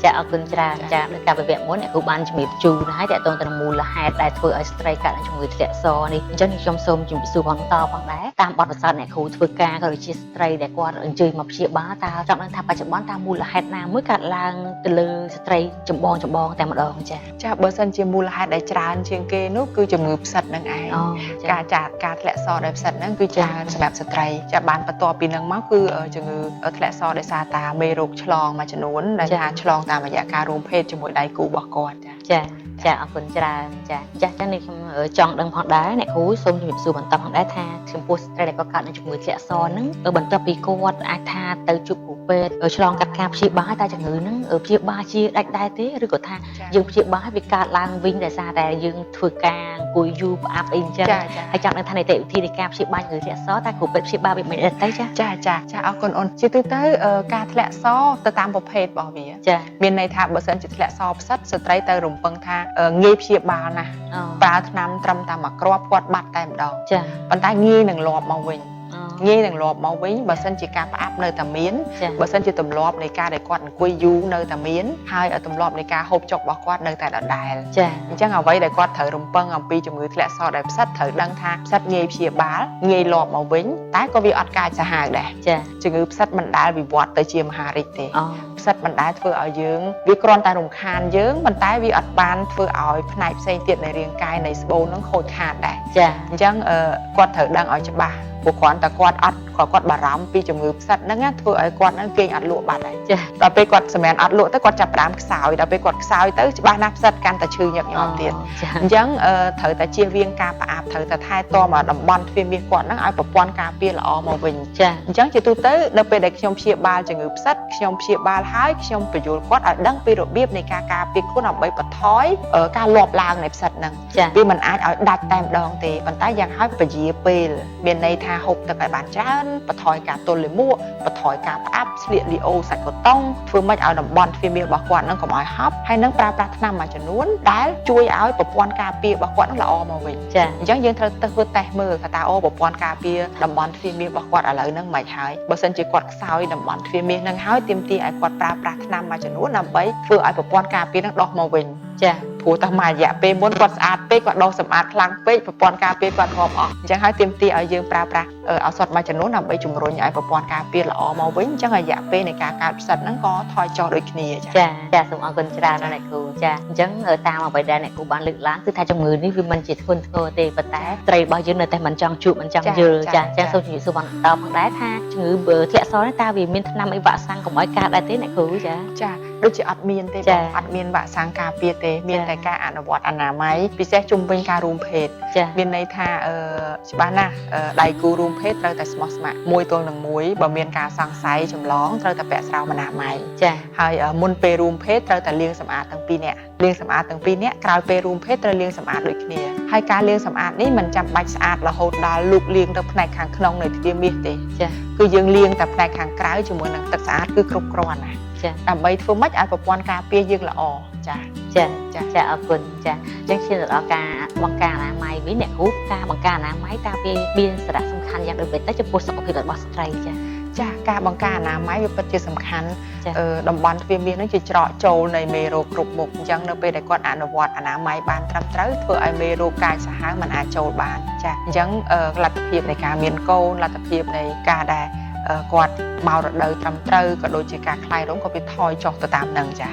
ចាអរគុណច្រើនចាដោយការវិភាគមុនអ្នកគ្រូបានជំរាបជូនហើយតើតើទៅមូលហេតុដែលធ្វើឲ្យស្ត្រីកើតជំងឺធ្លាក់សនេះអញ្ចឹងខ្ញុំសូមជម្រាបសួរផងតផងដែរតាមបទពិសោធន៍អ្នកគ្រូធ្វើការក៏ដូចជាស្ត្រីដែលគាត់អញ្ជើញមកព្យាបាលតើចង់ដឹងថាបច្ចុប្បន្នតើមូលហេតុណាមួយកើតឡើងទៅលើស្ត្រីចម្បងតែម្ដងចាបើសិនជាមូលហេតុដែលច្រើនជាងគេនោះគឺជំងឺផ្សិតនឹងឯងការធ្លាក់សដោយផ្សិតហ្នឹងគឺច្រើនសម្រាប់ស្ត្រីចាបានបន្ទាប់ពីនឹងមកគឺជំងឺធ្លាក់សដោយសារតាមេរោគឆ្លងមួយចំនួនដែលថាឆ្លងតាមរយៈការរួមភេទជាមួយដៃគូរបស់គាត់ចាអរគុណច្រើនចាចឹងនេះខ្ញុំចង់ដឹងផងដែរអ្នកគ្រូសូមជម្រាបសួរបន្តផងដែរថាចំពោះស្ត្រីដែលគាត់កើតនឹងជំងឺធ្លាក់សហ្នឹងបន្ទាប់ពីគាត់អាចថាទៅជួបគ្រូពេទ្យឆ្លងកាត់ការព្យាបាលតែជំងឺហ្នឹងព្យាបាលជាដាច់ដែរទេឬក៏ថាយើងព្យាបាលវាកើតឡើងវិញដោយសារតែយើងធ្វើការអង្គុយយូរផ្អាប់អីអញ្ចឹងហើយចង់ដឹងថានីតិវិធីនៃការព្យាបាលជំងឺធ្លាក់សតើគ្រូពេទ្យព្យាបាលវាមិនដែរទៅចាអរគុណអូនជាទូទៅការធ្លាក់សទៅតាមប្រភេទរបស់វាមានន័យថាបើសិនជាធ្លាក់សផ្សិតស្ត្រីទៅរំពឹងថាងាយព្យាបាលណាស់ប្រើថ្នាំត្រឹមតែមួយគ្រាប់គាត់បាត់តែម្ដងប៉ុន្តែងាយនឹងលាប់មកវិញបើសិនជាការផ្អាប់នៅតែមានបើសិនជាទម្លាប់នៃការដែលគាត់អង្គុយយូរនៅតែមានហើយទម្លាប់នៃការហូបចុករបស់គាត់នៅតែដដែលអញ្ចឹងអ្វីដែលគាត់ត្រូវរំពឹងអំពីជំងឺធ្លាក់សដោយផ្សិតត្រូវដឹងថាផ្សិតងាយព្យាបាលងាយលាប់មកវិញតែក៏វាអត់កាចសាហាវដែរជំងឺផ្សិតមិនដែលវិវត្តទៅជាមហារីកទេផ្សិតមិនដែលធ្វើឲ្យយើងវាគ្រាន់តែរំខានយើងប៉ុន្តែវាអត់បានធ្វើឲ្យផ្នែកផ្សេងទៀតនៃរាងកាយនៃស្បូននឹងខូចខាតដែរអញ្ចឹងគាត់ត្រូវដឹងឲ្យច្បាស់ព្រោះគ្រាន់តែគាត់បារម្ភពីជំងឺផ្សិតហ្នឹងធ្វើឲ្យគាត់ហ្នឹងគេងអត់លក់បាត់ហើយដល់ពេលគាត់សម្រាប់អត់លក់ទៅគាត់ចាប់ផ្ដើមខ្សោយដល់ពេលគាត់ខ្សោយទៅច្បាស់ណាស់ផ្សិតកាន់តែឈឺញឹកញាប់ទៀតអញ្ចឹងត្រូវតែជៀសវាងការផ្អាប់ត្រូវតែថែទាំឲ្យតំបន់ទ្វារមាសគាត់ហ្នឹងឲ្យប្រព័ន្ធការពារល្អមកវិញអញ្ចឹងជាទូទៅដល់ពេលដែលខ្ញុំព្យាបាលជំងឺផ្សិតខ្ញុំព្យាបាលហើយខ្ញុំបញ្យល់គាត់ឲ្យដឹងពីរបៀបនៃការការពារខ្លួនដើម្បីបន្ថយការលាប់ឡើងនៃផ្សិតហ្នឹងវាមិនអាចឲ្យដាច់តែម្ដងទេប៉ុន្តែយ៉ាងហោចពជាពេលមានន័យថាហូបទឹកឲ្យបានច្រើនបន្ថយការទល់លាមកបន្ថយការផ្អាប់ស្លៀកលីអូសាច់កូតុងធ្វើម៉េចឲ្យតំបន់ទ្វារមាសរបស់គាត់នឹងកុំឲ្យហប់ហើយនឹងប្រើប្រាស់ថ្នាំមួយចំនួនដែលជួយឲ្យប្រព័ន្ធការពាររបស់គាត់នឹងល្អមកវិញអញ្ចឹងយើងត្រូវទៅធ្វើតេស្តមើលថាតើប្រព័ន្ធការពារតំបន់ទ្វារមាសរបស់គាត់ឥឡូវហ្នឹងមិនហើយបើសិនជាគាត់ខ្សោយតំបន់ទ្វារមាសនឹងហើយទាមទារឲ្យគាត់ប្រើប្រាស់ថ្នាំមួយចំនួនដើម្បីធ្វើឲ្យប្រព័ន្ធការពារនឹងដោះមកវិញព្រោះតែមួយរយៈពេលមុនគាត់ស្អាតពេកគាត់ដោះសម្អាតខ្លាំងពេកប្រព័ន្ធការពារគាត់ងាប់អស់អញ្ចឹងហើយទាមទារឲ្យយើងប្រើប្រាស់ឱសថមួយចំនួនដើម្បីជំរុញឲ្យប្រព័ន្ធការពារល្អមកវិញអញ្ចឹងរយៈពេលនៃការកើតផ្សិតហ្នឹងក៏ថយចុះដូចគ្នាចាសូមអរគុណច្រើនណាស់អ្នកគ្រូចាអញ្ចឹងតាមអ្វីដែលអ្នកគ្រូបានលើកឡើងគឺថាជំងឺនេះវាមិនជាធ្ងន់ធ្ងរទេប៉ុន្តែស្ត្រីរបស់យើងនៅតែមិនចង់ជួបមិនចង់យល់ចាអញ្ចឹងសូមជម្រាបសួរបន្តផងដែរថាជំងឺធ្លាក់សនេះតើវាមានថ្នាំអីវ៉ាក់សាំងកុំឲ្យកើតដែរទេអ្នកគ្រូចាដូចជាអត់មានទេបងអត់មានវ៉ាក់សាំងការពារទេមានតែការអនុវត្តអនាម័យពិសេសជុំវិញការរួមភេទមានន័យថាច្បាស់ណាស់ដៃគូរួមភេទត្រូវតែស្មោះស្ម័គ្រមួយទល់នឹងមួយបើមានការសង្ស័យចម្លងត្រូវតែពាក់ស្រោមអនាម័យហើយមុនពេលរួមភេទត្រូវតែលាងសម្អាតទាំងពីរនាក់ក្រោយពេលរួមភេទត្រូវលាងសម្អាតដូចគ្នាហើយការលាងសម្អាតនេះមិនចាំបាច់ស្អាតរហូតដល់លូកលាងទៅផ្នែកខាងក្នុងនៃទ្វារមាសទេគឺយើងលាងតែផ្នែកខាងក្រៅជាមួយនឹងទឹកស្អាតគឺគ្រប់គ្រាន់ណាដើម្បីធ្វើម៉េចឲ្យប្រព័ន្ធការពារយើងល្អចាអរគុណចាអញ្ចឹងឈានទៅដល់ការបង្ការអនាម័យវិញអ្នកគ្រូការបង្ការអនាម័យតើវាមានសារៈសំខាន់យ៉ាងដូចម្តេចទៅចំពោះសុខភាពរបស់ស្ត្រីចាការបង្ការអនាម័យវាពិតជាសំខាន់តំបន់ទ្វារមាសនឹងជាច្រកចូលនៃមេរោគគ្រប់មុខអញ្ចឹងនៅពេលដែលគាត់អនុវត្តអនាម័យបានត្រឹមត្រូវធ្វើឲ្យមេរោគកាចសាហាវមិនអាចចូលបានចាអញ្ចឹងលទ្ធភាពនៃការមានកូនលទ្ធភាពនៃការដែលគាត់មករដូវត្រឹមត្រូវក៏ដូចជាការខ្លាយរងក៏វាថយចុះទៅតាមនឹងចា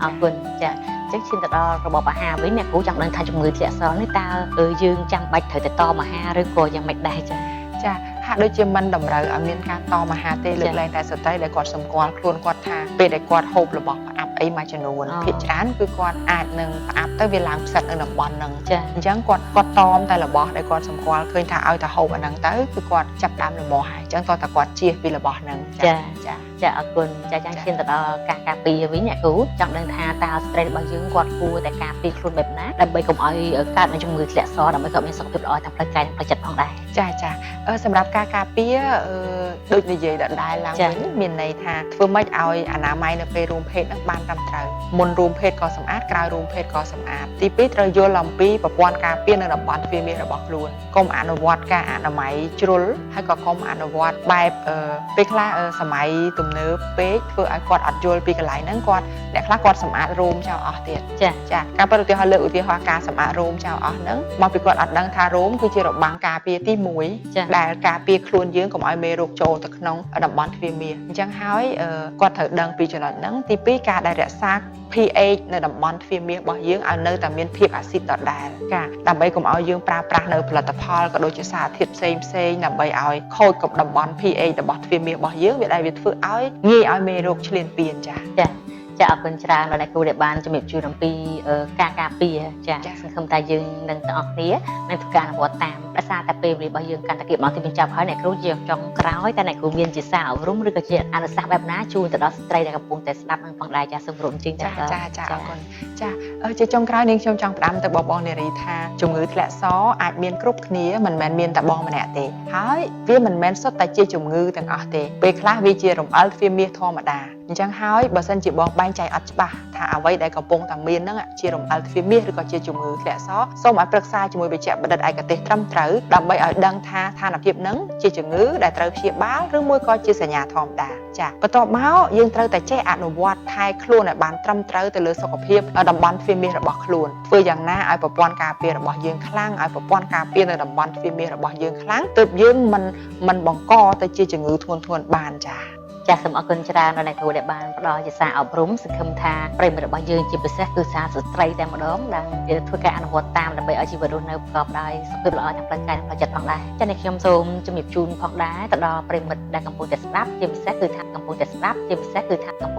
អរគុណចាអញ្ចឹងឈានទៅដល់របបអាហារវិញអ្នកគ្រូចង់ដឹងថាជំងឺធ្លាក់សនេះតើយើងចាំបាច់ត្រូវទៅតមអាហារឬក៏យ៉ាងម៉េចដែរចាហាក់ដូចជាមិនតម្រូវឲ្យមានការតមអាហារទេលើកលែងតែស្ត្រីដែលគាត់សម្គាល់ខ្លួនគាត់ថាពេលដែលគាត់ហូបរបស់ផ្អាប់អីមួយចំនួនភាគច្រើនគឺគាត់អាចនឹងផ្អាប់ទៅវាឡើងផ្សិតនៅតំបន់ហ្នឹងអញ្ចឹងគាត់តមតែរបស់ដែលគាត់សម្គាល់ឃើញថាឲ្យតែហូបអាហ្នឹងទៅគឺគាត់ចាប់ដើមលំោះហើយអញ្ចឹងតោះតែគាត់ជៀសពីរបស់ហ្នឹងចាអរគុណចាចាំឈានទៅដល់ការការពារវិញអ្នកគ្រូចង់ដឹងថាតើស្ត្រីរបស់យើងគាត់គួរតែការពារខ្លួនបែបណាដើម្បីកុំឲ្យកើតនៅជំងឺធ្លាក់សដើម្បីគាត់មានសុខភាពល្អទាំងផ្លូវកាយនិងផ្លូវចិត្តផងដែរចាសម្រាប់ការការពារដូចនិយាយដដែលឡើងវិញមានន័យថាធ្វើម៉េចឲ្យអនាម័យនៅពេលរួមភេទនឹងបានត្រឹមត្រូវមុនរួមភេទក៏សម្អាតក្រោយរួមភេទក៏សម្អាតទី2ត្រូវយល់អំពីប្រព័ន្ធការពារនៅតំបន់ទ្វារមាសរបស់ខ្លួនកុំអនុវត្តការអនាម័យជ្រុលហើយក៏កុំអនុវត្តបែបពេលខ្លះសម័យទំ ទំនើបពេកធ្វើឲ្យគាត់អត់យល់ពីកន្លែងហ្នឹងគាត់អ្នកខ្លះគាត់សម្អាតរោមចោលអស់ទៀត ចាការពិតឧទាហរណ៍លើកឧទាហរណ៍ការសម្អាតរោមចោលអស់ហ្នឹងមកពីគាត់អត់ដឹងថារោមគឺជារបាំងការពារទី1ដែលការពារខ្លួនយើងកុំឲ្យមេរោគចូលទៅក្នុងតំបន់ទ្វារមាសអញ្ចឹងហើយគាត់ត្រូវដឹងពីចំណុចហ្នឹងទី2ការដែលរក្សា pH នៅតំបន់ទ្វារមាសរបស់យើងឲ្យនៅតែមានភាពអាស៊ីតដដែលការដើម្បីកុំឲ្យយើងប្រើប្រាស់នៅផលិតផលក៏ដូចជាសារធាតុផ្សេងដើម្បីឲ្យខូចកប់តំបន់ pH របស់ទ្វារមាសរបស់យើងវាដែលវាធ្វើឲ្យងាយឲ្យមេរោគឈ្លានពានចា ចាអរគុណច្រើនដល់អ្នកគ្រូដែលបានជំរាបជូនអំពីការការពារចាសង្ឃឹមថាយើងនឹងទាំងអស់គ្នានឹងធ្វើការអនុវត្តតាមដោយសារតែពេលវេលារបស់យើងកាន់តែគៀបមកទីបញ្ចប់ហើយអ្នកគ្រូជាចុងក្រោយតែអ្នកគ្រូមានជាសារអប់រំឬក៏ជាអនុសាសន៍បែបណាជូនទៅដល់ស្ត្រីដែលកំពុងតែស្ដាប់នឹងផងដែរចាសូមរួមជើងចាអរគុណចាជាចុងក្រោយនាងខ្ញុំចង់ផ្ដាំទៅបងប្អូននារីថាជំងឺធ្លាក់សអាចមានគ្រប់គ្នាមិនមែនមានតែបងម្នាក់ទេហើយវាមិនមែនសុទ្ធតែជាជំងឺទាំងអស់ទេពេលខ្លះវាជារំអិលទ្វារមាសធម្មតាអញ្ចឹងហើយបើសិនជាបងបែងចែកអត់ច្បាស់ថាអ្វីដែលកំពុងតែមានហ្នឹងជារំអិលទ្វារមាសឬក៏ជាជំងឺធ្លាក់សសូមឲ្យប្រឹក្សាជាមួយវេជ្ជបណ្ឌិតឯកទេសត្រឹមត្រូវដើម្បីឲ្យដឹងថាស្ថានភាពហ្នឹងជាជំងឺដែលត្រូវព្យាបាលឬមួយក៏ជាសញ្ញាធម្មតាចាបន្ទាប់មកយើងត្រូវតែចេះអនុវត្តថែខ្លួនឲ្យបានត្រឹមត្រូវទៅលើសុខភាពតំបន់ទ្វារមាសរបស់ខ្លួនធ្វើយ៉ាងណាឲ្យប្រព័ន្ធការពាររបស់យើងខ្លាំងឲ្យប្រព័ន្ធការពារនៅតំបន់ទ្វារមាសរបស់យើងខ្លាំងទើបយើងមិនបង្កទៅជាជំងឺធ្ងន់ធ្ងរបានចាចាសសូមអរគុណច្រើនដល់អ្នកគ្រូដែលបានផ្ដល់ជាសារអប់រំសង្ឃឹមថាប្រិយមិត្តរបស់យើងជាពិសេសគឺសារស្ត្រីតែម្ដងដែលធ្វើការអនុវត្តតាមដើម្បីឲ្យជីវិតរស់នៅប្រកបដោយសុខភាពល្អទាំងផ្លូវកាយនិងផ្លូវចិត្តផងដែរចា៎នេះខ្ញុំសូមជំរាបជូនផងដែរទៅដល់ប្រិយមិត្តដែលកំពុងតែស្ដាប់ជាពិសេសគឺថាកំពុងតែស្ដាប់ជាពិសេសគឺថាកំពុង